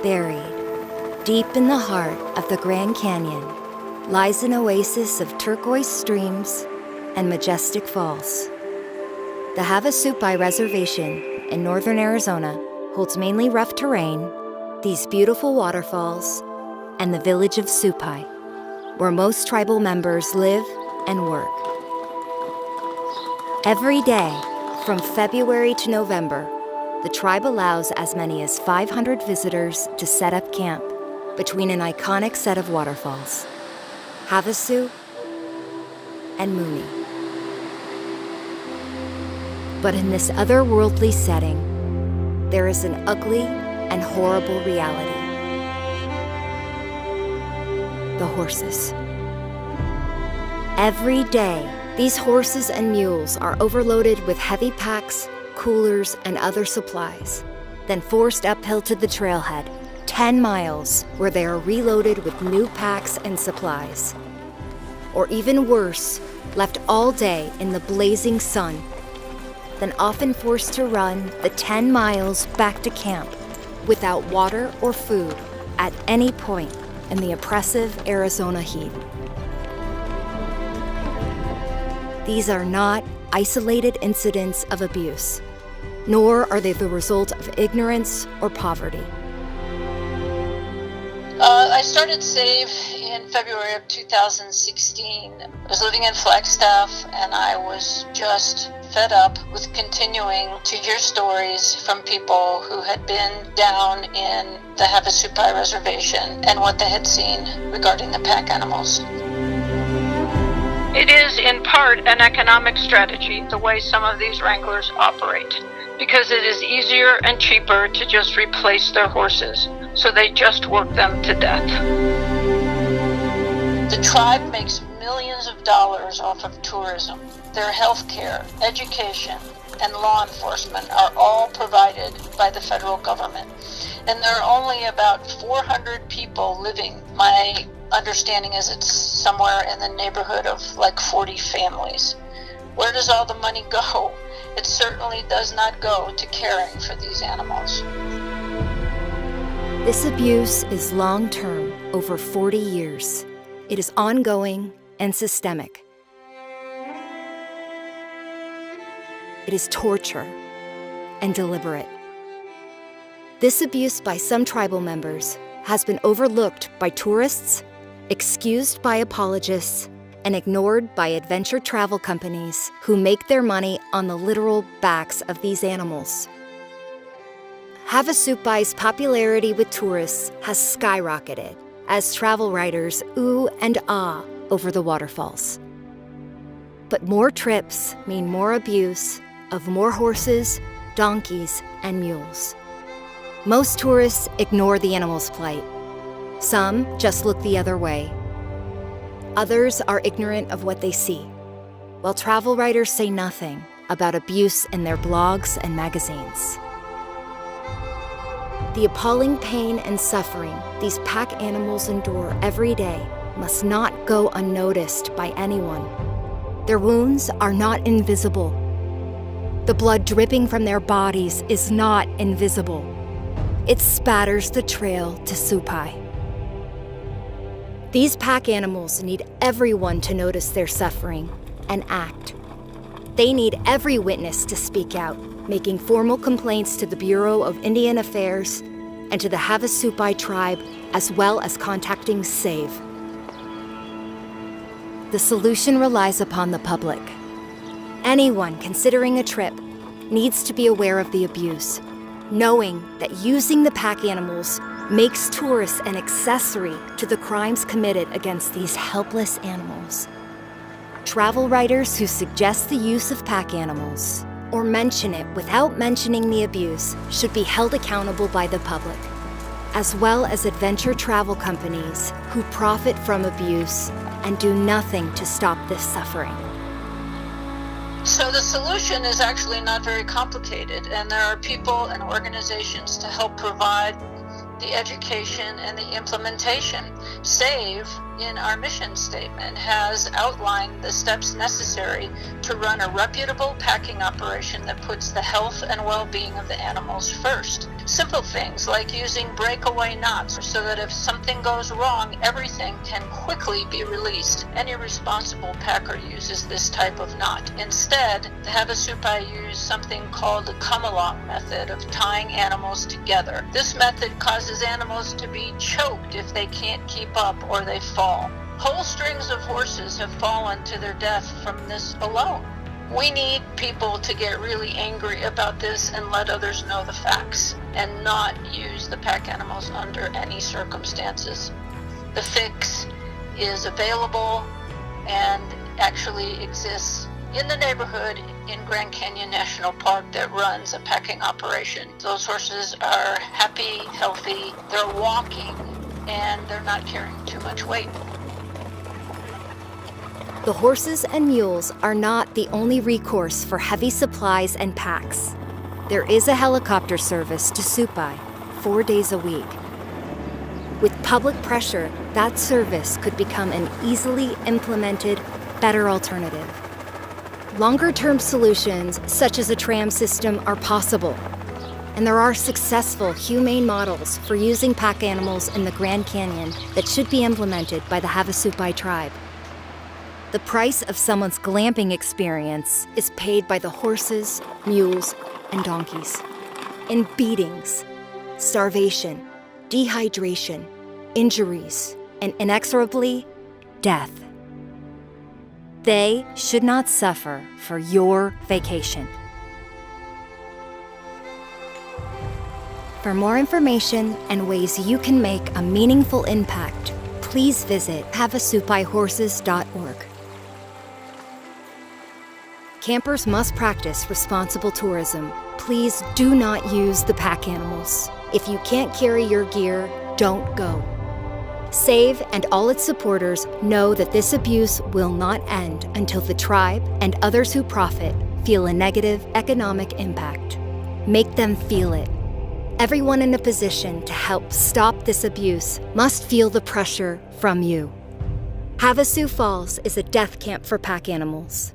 Buried deep in the heart of the Grand Canyon lies an oasis of turquoise streams and majestic falls. The Havasupai Reservation in northern Arizona holds mainly rough terrain, these beautiful waterfalls, and the village of Supai, where most tribal members live and work. Every day, from February to November, the tribe allows as many as 500 visitors to set up camp between an iconic set of waterfalls, Havasu and Mooney. But in this otherworldly setting, there is an ugly and horrible reality. The horses. Every day, these horses and mules are overloaded with heavy packs, coolers, and other supplies, then forced uphill to the trailhead, 10 miles, where they are reloaded with new packs and supplies. Or even worse, left all day in the blazing sun, then often forced to run the 10 miles back to camp without water or food at any point in the oppressive Arizona heat. These are not isolated incidents of abuse, nor are they the result of ignorance or poverty. I started SAVE in February of 2016. I was living in Flagstaff, and I was just fed up with continuing to hear stories from people who had been down in the Havasupai Reservation and what they had seen regarding the pack animals. It is in part an economic strategy, the way some of these wranglers operate, because it is easier and cheaper to just replace their horses, so they just work them to death. The tribe makes millions of dollars off of tourism. Their health care, education, and law enforcement are all provided by the federal government. And there are only about 400 people living. My understanding is it's somewhere in the neighborhood of like 40 families. Where does all the money go? It certainly does not go to caring for these animals. This abuse is long-term, over 40 years. It is ongoing and systemic. It is torture and deliberate. This abuse by some tribal members has been overlooked by tourists, excused by apologists, and ignored by adventure travel companies who make their money on the literal backs of these animals. Havasupai's popularity with tourists has skyrocketed as travel writers ooh and ah over the waterfalls. But more trips mean more abuse of more horses, donkeys, and mules. Most tourists ignore the animals' plight. Some just look the other way. Others are ignorant of what they see, while travel writers say nothing about abuse in their blogs and magazines. The appalling pain and suffering these pack animals endure every day must not go unnoticed by anyone. Their wounds are not invisible. The blood dripping from their bodies is not invisible. It spatters the trail to Supai. These pack animals need everyone to notice their suffering and act. They need every witness to speak out, making formal complaints to the Bureau of Indian Affairs and to the Havasupai tribe, as well as contacting SAVE. The solution relies upon the public. Anyone considering a trip needs to be aware of the abuse, knowing that using the pack animals makes tourists an accessory to the crimes committed against these helpless animals. Travel writers who suggest the use of pack animals or mention it without mentioning the abuse should be held accountable by the public, as well as adventure travel companies who profit from abuse and do nothing to stop this suffering. So the solution is actually not very complicated, and there are people and organizations to help provide the education and the implementation. SAVE, in our mission statement, has outlined the steps necessary to run a reputable packing operation that puts the health and well-being of the animals first. Simple things like using breakaway knots so that if something goes wrong, everything can quickly be released. Any responsible packer uses this type of knot. Instead, the Havasupai use something called the come-along method of tying animals together. This method causes animals to be choked if they can't keep up or they fall. Whole strings of horses have fallen to their death from this alone. We need people to get really angry about this and let others know the facts and not use the pack animals under any circumstances. The fix is available and actually exists in the neighborhood in Grand Canyon National Park that runs a packing operation. Those horses are happy, healthy, they're walking, and they're not carrying too much weight. The horses and mules are not the only recourse for heavy supplies and packs. There is a helicopter service to Supai 4 days a week. With public pressure, that service could become an easily implemented, better alternative. Longer-term solutions, such as a tram system, are possible. And there are successful, humane models for using pack animals in the Grand Canyon that should be implemented by the Havasupai tribe. The price of someone's glamping experience is paid by the horses, mules, and donkeys. In beatings, starvation, dehydration, injuries, and inexorably, death. They should not suffer for your vacation. For more information and ways you can make a meaningful impact, please visit havasupaihorses.org. Campers must practice responsible tourism. Please do not use the pack animals. If you can't carry your gear, don't go. SAVE and all its supporters know that this abuse will not end until the tribe and others who profit feel a negative economic impact. Make them feel it. Everyone in a position to help stop this abuse must feel the pressure from you. Havasu Falls is a death camp for pack animals.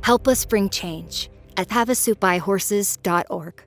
Help us bring change at havasupaihorses.org.